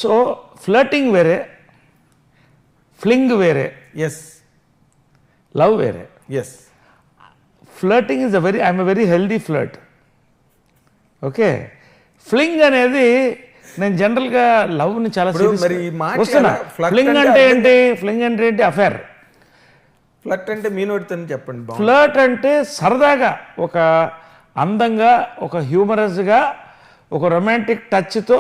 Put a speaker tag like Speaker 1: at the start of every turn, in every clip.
Speaker 1: So flirting వేరే, fling వేరే,
Speaker 2: yes
Speaker 1: love వేరే.
Speaker 2: Yes
Speaker 1: flirting is I'm a very healthy flirt. Okay, fling అనేది నేను జనరల్గా లవ్ని చాలా
Speaker 2: మరి ఈ మాట
Speaker 1: వస్తున్నా.
Speaker 2: flirt
Speaker 1: ఫ్లింగ్ అంటే ఏంటి? ఫ్లింగ్ అంటే ఏంటి? అఫేర్.
Speaker 2: ఫ్లర్ట్ అంటే మీ నోటితోనే చెప్పండి.
Speaker 1: ఫ్లర్ట్ అంటే సరదాగా, ఒక అందంగా, ఒక హ్యూమరస్గా, ఒక రొమాంటిక్ టచ్తో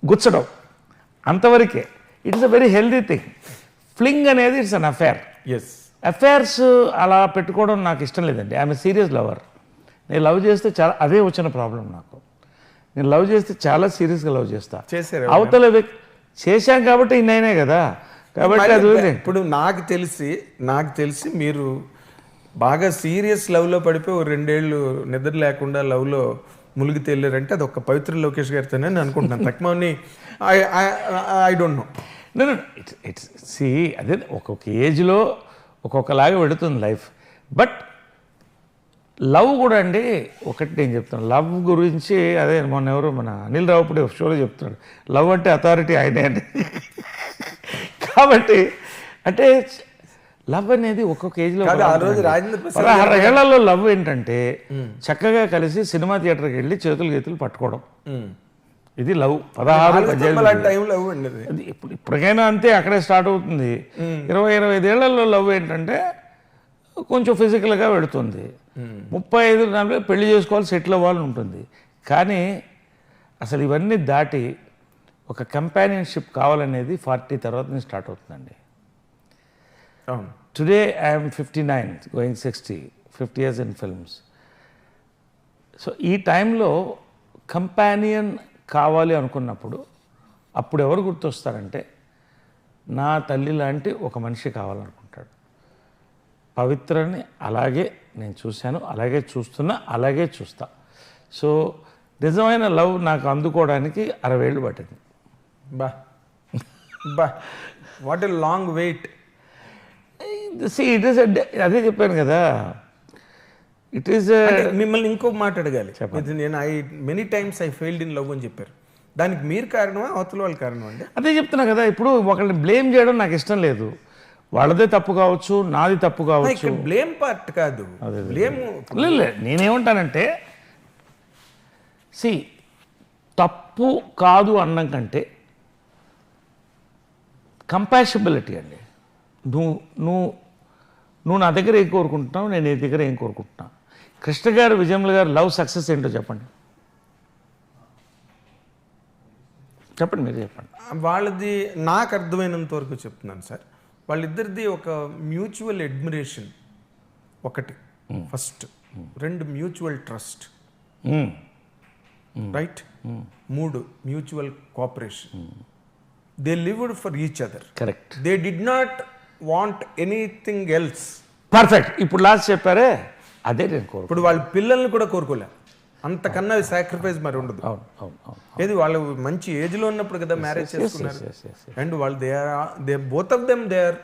Speaker 1: గుచ్చడం, అంతవరకే. It's a very healthy thing. Fling అనేది it's an affair.
Speaker 2: Yes
Speaker 1: affairs అలా పెట్టుకోవడం నాకు ఇష్టం లేదండి. I'm a serious lover. నేను లవ్ చేస్తే చాలా, అదే వచ్చిన ప్రాబ్లం నాకు. నేను లవ్ చేస్తే చాలా సీరియస్గా లవ్ చేస్తా.
Speaker 2: చేశారు
Speaker 1: అవతల చేశాం కాబట్టి ఇన్నైనా కదా. కాబట్టి అది
Speaker 2: ఇప్పుడు నాకు తెలిసి మీరు బాగా సీరియస్ లవ్లో పడిపోయి ఓ 2 ఏళ్ళు నిద్ర లేకుండా లవ్లో మునిగి తేలారంటే అది ఒక పవిత్ర లోకేష్ గారితోనే నేను అనుకుంటున్నాను. తక్కువని ఐ డోంట్ నో.
Speaker 1: నేను ఇట్స్ సి అదే ఒక్కొక్క ఏజ్లో ఒక్కొక్కలాగా పెడుతుంది లైఫ్. బట్ లవ్ కూడా అండి, ఒకటి నేను చెప్తాను లవ్ గురించి. అదే మొన్న ఎవరు మన అనిల్ రావుపూడి షోలో చెప్తున్నాడు, లవ్ అంటే అథారిటీ ఆయనే అండి. కాబట్టి అంటే లవ్ అనేది ఒక్కొక్క ఏజ్లో, 16 ఏళ్లలో లవ్ ఏంటంటే చక్కగా కలిసి సినిమా థియేటర్కి వెళ్ళి చేతులు గీతులు పట్టుకోవడం, ఇది లవ్. 16 ఇప్పటికైనా అంతే, అక్కడే స్టార్ట్ అవుతుంది. 20-25 ఏళ్లలో లవ్ ఏంటంటే కొంచెం ఫిజికల్గా పెడుతుంది. 35-40 పెళ్లి చేసుకోవాలి, సెటిల్ అవ్వాలని ఉంటుంది. కానీ అసలు ఇవన్నీ దాటి ఒక కంపానియన్షిప్ కావాలనేది 40 తర్వాత నుంచి స్టార్ట్ అవుతుందండి. Today I'm 59 going 60, 50 years in films. So ఈ టైంలో కంపానియన్ కావాలి అనుకున్నప్పుడు అప్పుడు ఎవరు గుర్తొస్తారంటే, నా తల్లి లాంటి ఒక మనిషి కావాలనుకుంటాడు. పవిత్రని అలాగే నేను చూశాను, అలాగే చూస్తున్నా, అలాగే చూస్తా. సో నిజమైన లవ్ నాకు అందుకోవడానికి 60 ఏళ్ళు పట్టింది.
Speaker 2: బా బా what a long wait.
Speaker 1: It is అదే చెప్పాను కదా, ఇట్ ఈస్.
Speaker 2: మిమ్మల్ని ఇంకో మాట అడగాలి. నేను many times I failed in love అని చెప్పారు. దానికి మీరు కారణమా, అవతల వాళ్ళ కారణం అండి?
Speaker 1: అదే చెప్తున్నా కదా. ఇప్పుడు ఒకరిని బ్లేమ్ చేయడం నాకు ఇష్టం లేదు. వాళ్ళదే తప్పు కావచ్చు, నాది తప్పు కావచ్చు.
Speaker 2: బ్లేమ్ పార్ట్ కాదు, బ్లేమ్.
Speaker 1: నేనేమంటానంటే, సి తప్పు కాదు అన్నం కంటే కంపాషబిలిటీ అండి. నువ్వు నా దగ్గర ఏం కోరుకుంటున్నావు, నేను నీ దగ్గర ఏం కోరుకుంటున్నా. కృష్ణ గారు, విజయమ్మ గారు లవ్ సక్సెస్ ఏంటో చెప్పండి. మీరు చెప్పండి.
Speaker 2: వాళ్ళది నాకు అర్థమైనంత వరకు చెప్తున్నాను సార్. వాళ్ళిద్దరిది ఒక మ్యూచువల్ అడ్మిరేషన్ ఒకటి, first. 2 mutual trust, right. 3 mutual cooperation. They lived for each other.
Speaker 1: Correct.
Speaker 2: They did not want anything else.
Speaker 1: Perfect. ఇప్పుడు లాస్ట్ చెప్పారే, అదే నేను కోరుకు.
Speaker 2: ఇప్పుడు వాళ్ళ పిల్లల్ని కూడా కోరుకోలే, అంతకన్నా సాక్రిఫైస్ మరి ఉండదు. ఏది వాళ్ళు మంచి ఏజ్లో ఉన్నప్పుడు కదా మ్యారేజ్ చేసుకున్నారు. అండ్ వాళ్ళు they both of them they are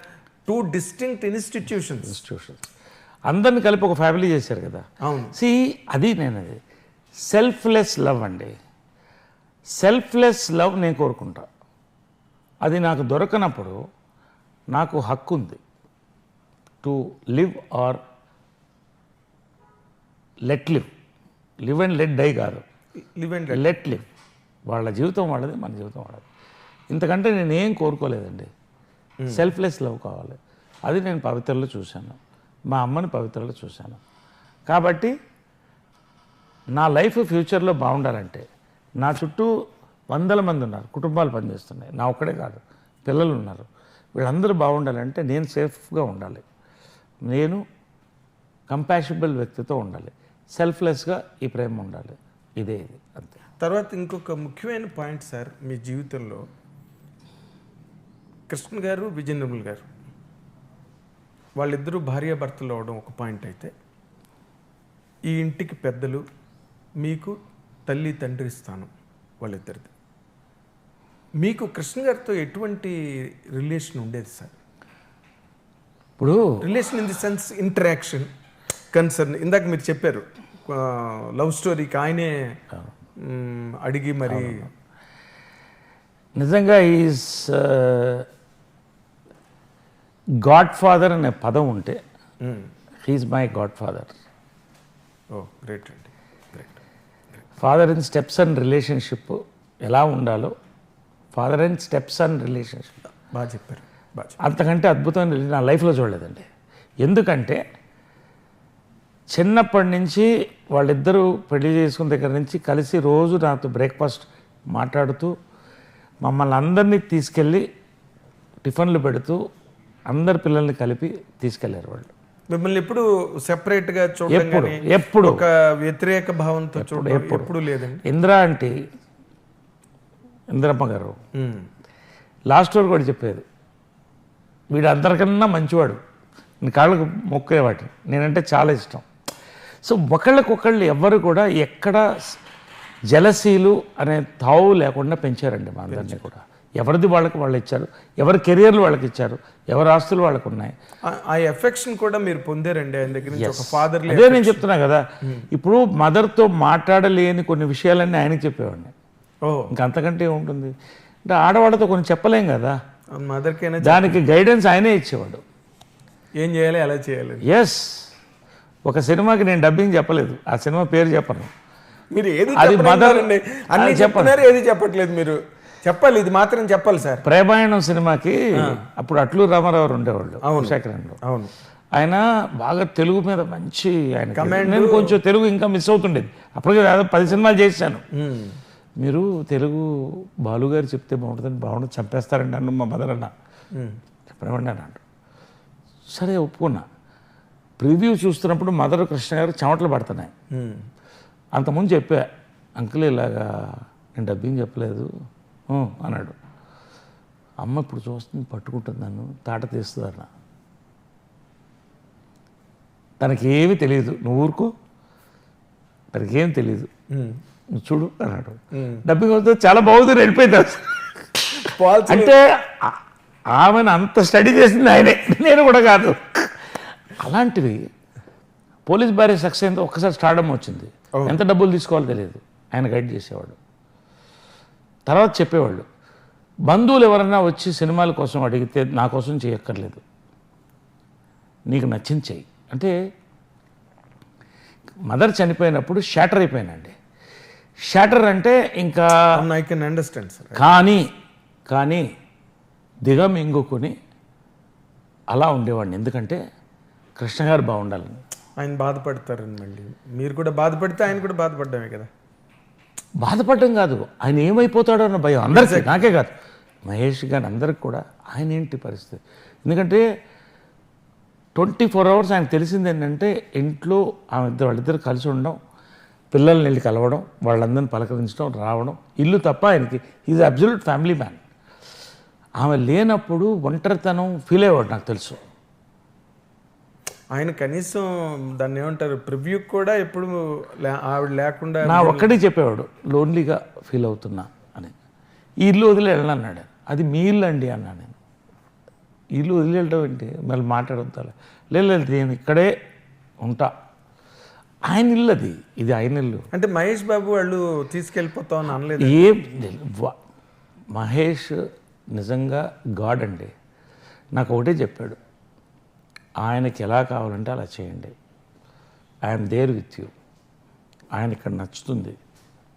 Speaker 2: 2 distinct institutions.
Speaker 1: అందరిని కలిపి ఒక ఫ్యామిలీ చేశారు కదా.
Speaker 2: అవును.
Speaker 1: అది సెల్ఫ్లెస్ లవ్ అండి. సెల్ఫ్లెస్ లవ్ నేను కోరుకుంటా. అది నాకు దొరకనప్పుడు నాకు హక్కు ఉంది to live or let live. Live and let die కాదు, లెట్ లివ్. వాళ్ళ జీవితం వాళ్ళది, మన జీవితం వాళ్ళది. ఇంతకంటే నేనేం కోరుకోలేదండి. సెల్ఫ్లెస్ లవ్ కావాలి. అది నేను పవిత్రలో చూశాను, మా అమ్మని పవిత్రలో చూశాను. కాబట్టి నా లైఫ్ ఫ్యూచర్లో బాగుండాలంటే నా చుట్టూ 100 మంది ఉన్నారు, కుటుంబాలు పనిచేస్తున్నాయి, నా ఒక్కడే కాదు, పిల్లలు ఉన్నారు. వీళ్ళందరూ బాగుండాలంటే నేను సేఫ్గా ఉండాలి, నేను కంపాషబుల్ వ్యక్తితో ఉండాలి, సెల్ఫ్లెస్గా ఈ ప్రేమ ఉండాలి. ఇది అంతే.
Speaker 2: తర్వాత ఇంకొక ముఖ్యమైన పాయింట్ సార్, మీ జీవితంలో కృష్ణ గారు, విజయ నిర్మల్ గారు వాళ్ళిద్దరూ భార్యాభర్తలు అవడం ఒక పాయింట్ అయితే, ఈ ఇంటికి పెద్దలు, మీకు తల్లి తండ్రి స్థానం వాళ్ళిద్దరిది. మీకు కృష్ణ గారితో ఎటువంటి రిలేషన్ ఉండేది సార్?
Speaker 1: ఇప్పుడు
Speaker 2: relation in the sense interaction, concern. ఇందాక మీరు చెప్పారు లవ్ స్టోరీకి ఆయనే అడిగి మరి.
Speaker 1: నిజంగా ఈజ్ గాడ్ ఫాదర్ అనే పదం ఉంటే he is my god father.
Speaker 2: Oh great అండి, great.
Speaker 1: Father in steps and relationship ఎలా ఉండాలో, father and steps and relationship
Speaker 2: బాగా చెప్పారు, బాగా చెప్పారు.
Speaker 1: అంతకంటే అద్భుతమైన నా లైఫ్లో చూడలేదండి. ఎందుకంటే చిన్నప్పటి నుంచి వాళ్ళిద్దరూ పెళ్లి చేసుకున్న దగ్గర నుంచి కలిసి రోజు నాతో బ్రేక్ఫాస్ట్ మాట్లాడుతూ మమ్మల్ని అందరినీ తీసుకెళ్ళి టిఫిన్లు పెడుతూ అందరి పిల్లల్ని కలిపి తీసుకెళ్లారు వాళ్ళు.
Speaker 2: మిమ్మల్ని ఎప్పుడు సెపరేట్ గా చూడడం
Speaker 1: ఎప్పుడు
Speaker 2: గానీ,
Speaker 1: ఎప్పుడు
Speaker 2: ఒక వ్యతిరేక భావంతో చూడడం ఎప్పుడు లేదండి.
Speaker 1: ఇందిరా ఆంటీ, ఇందిరమ్మ గారు లాస్ట్ వరకు కూడా చెప్పేది, వీడు అందరికన్నా మంచివాడు, నీ కాళ్ళకు మొక్కేవాటి, నేనంటే చాలా ఇష్టం. సో ఒకళ్ళకొకళ్ళు ఎవ్వరు కూడా ఎక్కడ జలసీలు అనే తావు లేకుండా పెంచారండి మా అందరినీ కూడా. ఎవరిది వాళ్ళకి వాళ్ళు ఇచ్చారు, ఎవరి కెరియర్లు వాళ్ళకి ఇచ్చారు, ఎవరి ఆస్తులు వాళ్ళకు ఉన్నాయి.
Speaker 2: ఆ ఎఫెక్షన్ కూడా మీరు పొందారండి ఆయన దగ్గర నుంచి, ఒక ఫాదర్.
Speaker 1: అదే నేను చెప్తున్నా కదా, ఇప్పుడు మదర్తో మాట్లాడలేని కొన్ని విషయాలన్నీ ఆయనకి చెప్పేవాడిని. ఇంకా అంతకంటే ఉంటుంది అంటే ఆడవాళ్ళతో కొన్ని చెప్పలేం కదా,
Speaker 2: మదర్కైనా
Speaker 1: దానికి గైడెన్స్ ఆయనే ఇచ్చేవాడు.
Speaker 2: ఏం చేయాలి, ఎలా చేయాలి.
Speaker 1: ఎస్, ఒక సినిమాకి నేను డబ్బింగ్ చెప్పలేదు, ఆ సినిమా పేరు చెప్పను.
Speaker 2: మీరు ఏది
Speaker 1: అది మదర్
Speaker 2: అన్ని చెప్తున్నారు, ఏది చెప్పట్లేదు. మీరు చెప్పాలి, ఇది మాత్రం చెప్పాలి సార్.
Speaker 1: ప్రేమాయణం సినిమాకి అప్పుడు అట్లూరు రామారావు ఉండేవాళ్ళు శేఖరంలో.
Speaker 2: అవును,
Speaker 1: ఆయన బాగా తెలుగు మీద మంచి ఆయన, నేను కొంచెం తెలుగు ఇంకా మిస్ అవుతుండేది. అప్పటికే దాదాపు 10 సినిమాలు చేశాను. మీరు తెలుగు బాలుగారు చెప్తే బాగుంటుందని, బాగుంటుంది, చంపేస్తారండి అన్న మా మదర్ అన్న, చెప్పనివ్వండి అన్నాడు. సరే ఒప్పుకున్నా. ప్రివ్యూ చూస్తున్నప్పుడు మదర్ కృష్ణ గారు చెమటలు పడుతున్నాయి. అంతకుముందు చెప్పా, అంకుల్ ఇలాగా నేను డబ్బింగ్ చెప్పలేదు అన్నాడు. అమ్మ ఇప్పుడు చూస్తుంది, పట్టుకుంటుంది, నన్ను తాట తీస్తుంది అన్న. తనకేమీ తెలియదు, నువ్వు ఊరుకో, తనకేం తెలియదు, నువ్వు చూడు అన్నాడు. డబ్బింగ్ అవుతుంది, చాలా బాగుంది, వెళ్ళిపోయింది. అంటే ఆమెను అంత స్టడీ చేసింది ఆయనే, నేను కూడా కాదు. అలాంటివి పోలీస్ భార్య సక్సెస్ అయిందో ఒక్కసారి స్టార్డమ్ వచ్చింది. ఎంత డబ్బులు తీసుకోవాలో తెలియదు, ఆయన గైడ్ చేసేవాడు. తర్వాత చెప్పేవాళ్ళు, బంధువులు ఎవరన్నా వచ్చి సినిమాల కోసం అడిగితే నా కోసం చేయక్కర్లేదు, నీకు నచ్చింది చెయ్యి అంటే. మదర్ చనిపోయినప్పుడు షాటర్ అయిపోయానండి. షాటర్ అంటే ఇంకా
Speaker 2: ఐ కెన్ అండర్స్టాండ్ సార్.
Speaker 1: కానీ దిగమింగుకొని అలా ఉండేవాడిని. ఎందుకంటే కృష్ణ గారు బాగుండాలని.
Speaker 2: ఆయన బాధపడతారని, మళ్ళీ మీరు కూడా బాధపడితే ఆయన కూడా బాధపడ్డామే కదా.
Speaker 1: బాధపడడం కాదు, ఆయన ఏమైపోతాడో అన్న భయం అందరికీ, నాకే కాదు, మహేష్ గారు అందరికి కూడా. ఆయన ఏంటి పరిస్థితి, ఎందుకంటే 24 hours ఆయన తెలిసింది ఏంటంటే ఇంట్లో వాళ్ళిద్దరు కలిసి ఉండడం, పిల్లల్ని వెళ్ళి కలవడం, వాళ్ళందరిని పలకరించడం, రావడం, ఇల్లు తప్ప ఆయనకి ఈజ్ అబ్సల్యూట్ ఫ్యామిలీ మ్యాన్. ఆమె లేనప్పుడు ఒంటరితనం ఫీల్ అయ్యేవాడు నాకు తెలుసు.
Speaker 2: ఆయన కనీసం దాన్ని ఏమంటారు, ప్రివ్యూ కూడా ఎప్పుడు ఆవిడ లేకుండా
Speaker 1: నా ఒక్కడే చెప్పేవాడు, లోన్లీగా ఫీల్ అవుతున్నా అని. ఈ ఇల్లు వదిలి వెళ్ళనన్నాడు. అది మీ ఇల్లు అండి అన్నా నేను. ఇల్లు వదిలి వెళ్ళడం ఏంటి, మళ్ళీ మాట్లాడొద్దాలి. లేదు, నేను ఇక్కడే ఉంటా, ఆయన ఇల్లు అది, ఇది ఆయన ఇల్లు.
Speaker 2: అంటే మహేష్ బాబు వాళ్ళు తీసుకెళ్ళిపోతామని అనలేదు.
Speaker 1: మహేష్ నిజంగా గాడ్ అండి. నాకు ఒకటే చెప్పాడు, ఆయనకి ఎలా కావాలంటే అలా చేయండి, ఐఎమ్ దేర్ విత్ యూ, ఆయన ఇక్కడ నచ్చుతుంది,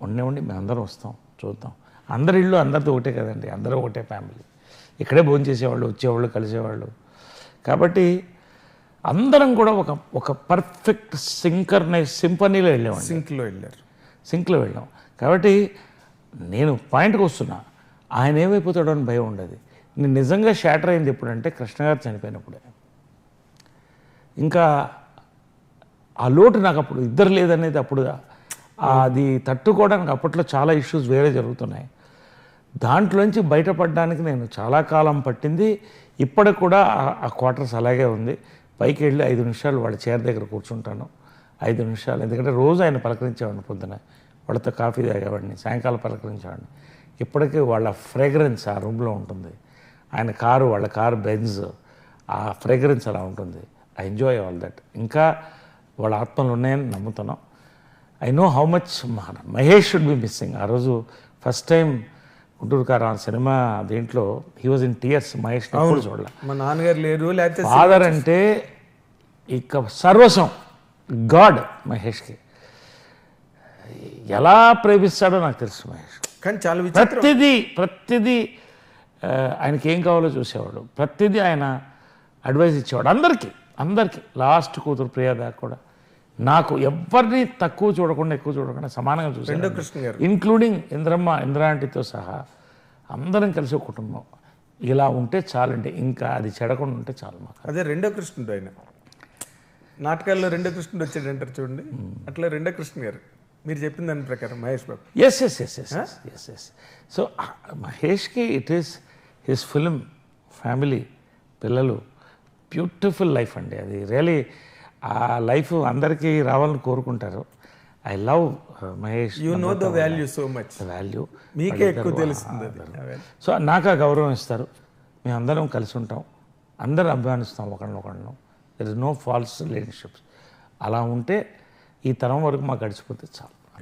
Speaker 1: ఉండి మేము అందరం వస్తాం, చూద్దాం. అందరి ఇళ్ళు అందరితో ఒకటే కదండి, అందరూ ఒకటే ఫ్యామిలీ, ఇక్కడే భోజనం చేసేవాళ్ళు, వచ్చేవాళ్ళు, కలిసేవాళ్ళు. కాబట్టి అందరం కూడా ఒక పర్ఫెక్ట్ సింఫనీలో వెళ్ళామండి. సింక్లో వెళ్ళాం. కాబట్టి నేను పాయింట్కి వస్తున్నా, ఆయన ఏమైపోతాడో అని భయం ఉండదు. నేను నిజంగా షాటర్ అయింది ఎప్పుడంటే కృష్ణ గారు చనిపోయినప్పుడే. ఇంకా ఆ లోటు నాకు అప్పుడు ఇద్దరు లేదనేది అప్పుడు అది తట్టుకోవడానికి అప్పట్లో చాలా ఇష్యూస్ వేరే జరుగుతున్నాయి. దాంట్లోంచి బయటపడడానికి నేను చాలా కాలం పట్టింది. ఇప్పటికి కూడా ఆ క్వార్టర్స్ అలాగే ఉంది. పైకి వెళ్ళి 5 నిమిషాలు వాళ్ళ చైర్ దగ్గర కూర్చుంటాను, 5 నిమిషాలు. ఎందుకంటే రోజు ఆయన పలకరించేవాడిని, పొద్దున వాళ్ళతో కాఫీ తాగేవాడిని, సాయంకాలం పలకరించేవాడిని. ఇప్పటికీ వాళ్ళ ఫ్రేగ్రెన్స్ ఆ రూమ్లో ఉంటుంది. ఆయన వాళ్ళ కారు బెంజ్, ఆ ఫ్రేగ్రెన్స్ అలా ఉంటుంది. I enjoy all that. ఇంకా వాళ్ళ ఆత్మలు ఉన్నాయని నమ్ముతున్నాం. I know how much Mahesh should be missing. ఆ రోజు ఫస్ట్ టైం గుంటూరు కారం సినిమా దీంట్లో he was in tears. Mahesh ఎప్పుడు చూడాలి.
Speaker 2: మా నాన్నగారు లేరు, లేకపోతే
Speaker 1: ఫాదర్ అంటే ఇక సర్వస్వం, గాడ్ మహేష్కి. ఎలా ప్రేమిస్తాడో నాకు తెలుసు మహేష్.
Speaker 2: కానీ చాలా విచిత్రం.
Speaker 1: ప్రతిదీ ఆయనకి ఏం కావాలో చూసేవాడు, ప్రతిదీ ఆయన అడ్వైస్ ఇచ్చేవాడు అందరికీ. లాస్ట్ కూతురు ప్రియా దాకా కూడా నాకు ఎవరిని తక్కువ చూడకుండా ఎక్కువ చూడకుండా సమానంగా చూసాడు.
Speaker 2: కృష్ణ గారు
Speaker 1: ఇంక్లూడింగ్ ఇంద్రాంటితో సహా అందరం కలిసి ఒక కుటుంబం. ఇలా ఉంటే చాలండి, ఇంకా అది చెడకుండా ఉంటే చాలు మాకు.
Speaker 2: అదే రెండో కృష్ణుడు. ఆయన నాటకాల్లో రెండో కృష్ణుడు వచ్చాడంటారు చూడండి, అట్లా రెండో కృష్ణ గారు మీరు చెప్పిన దాని ప్రకారం మహేష్ బాబు.
Speaker 1: ఎస్. సో మహేష్కి it is his film, family, పిల్లలు, బ్యూటిఫుల్ లైఫ్ అండి. అది రియలీ ఆ లైఫ్ అందరికీ రావాలని కోరుకుంటారు. I love Mahesh.
Speaker 2: You know the value so much.
Speaker 1: Value
Speaker 2: మీకే ఎక్కువ తెలుస్తుంది.
Speaker 1: సో నాకు ఆ గౌరవం ఇస్తారు. మేము అందరం కలిసి ఉంటాం, అందరం అభిమానిస్తాం ఒకరినొకరిను. There is no false relationships. అలా ఉంటే ఈ తరం వరకు మాకు గడిచిపోతే చాలు.